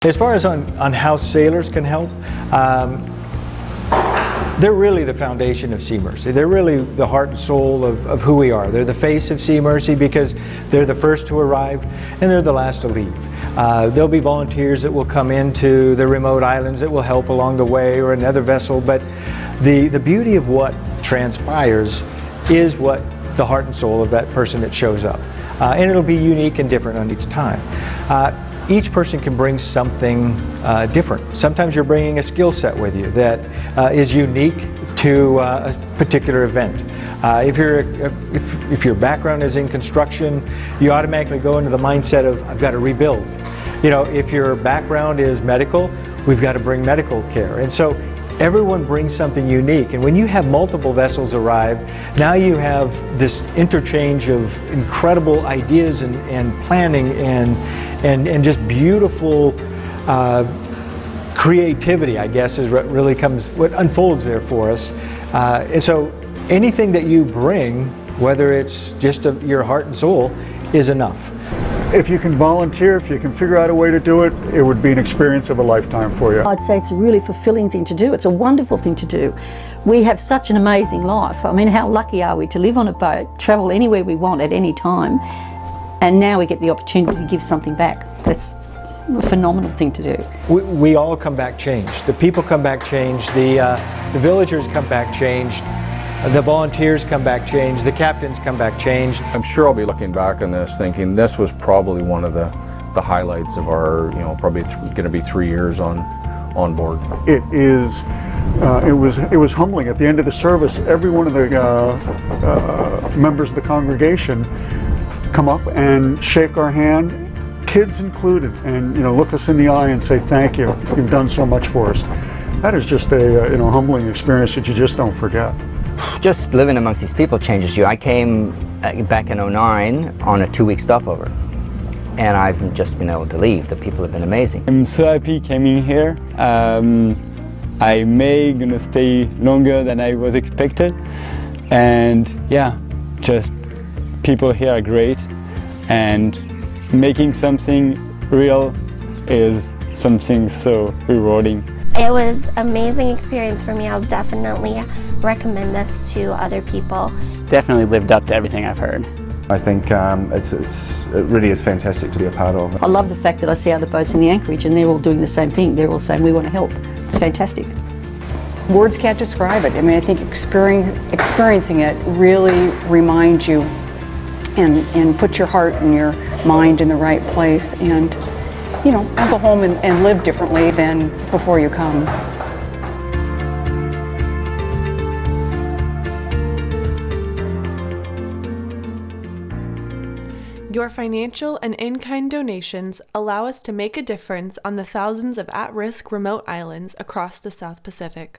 As far as on how sailors can help, they're really the foundation of Sea Mercy. They're really the heart and soul of who we are. They're the face of Sea Mercy because they're the first to arrive and they're the last to leave. There'll be volunteers that will come into the remote islands that will help along the way, or another vessel, but the beauty of what transpires is what the heart and soul of that person that shows up. And it'll be unique and different on each time. Each person can bring something different. Sometimes you're bringing a skill set with you that is unique to a particular event. If your background is in construction, you automatically go into the mindset of, I've got to rebuild. You know, if your background is medical, we've got to bring medical care. And so everyone brings something unique, and when you have multiple vessels arrive, now you have this interchange of incredible ideas and planning and just beautiful creativity, I guess, is what really what unfolds there for us. And so anything that you bring, whether it's just your heart and soul, is enough. If you can volunteer, if you can figure out a way to do it, it would be an experience of a lifetime for you. I'd say it's a really fulfilling thing to do. It's a wonderful thing to do. We have such an amazing life. I mean, how lucky are we to live on a boat, travel anywhere we want at any time, and now we get the opportunity to give something back. That's a phenomenal thing to do. We all come back changed. The people come back changed. The villagers come back changed. The volunteers come back changed, the captains come back changed. I'm sure I'll be looking back on this thinking this was probably one of the highlights of our, probably going to be 3 years on board. It was humbling. At the end of the service, every one of the members of the congregation come up and shake our hand, kids included, and look us in the eye and say, thank you, you've done so much for us. That is just a humbling experience that you just don't forget. Just living amongst these people changes you. I came back in '09 on a 2-week stopover, and I've just been able to leave. The people have been amazing. I'm so happy coming here. I may gonna stay longer than I was expected, and yeah, just people here are great, and making something real is something so rewarding. It was an amazing experience for me. I'll definitely recommend this to other people. It's definitely lived up to everything I've heard. I think it really is fantastic to be a part of. I love the fact that I see other boats in the anchorage and they're all doing the same thing. They're all saying we want to help. It's fantastic. Words can't describe it. I mean, I think experiencing it really reminds you and put your heart and your mind in the right place, and go home and live differently than before you come. Your financial and in-kind donations allow us to make a difference on the thousands of at-risk remote islands across the South Pacific.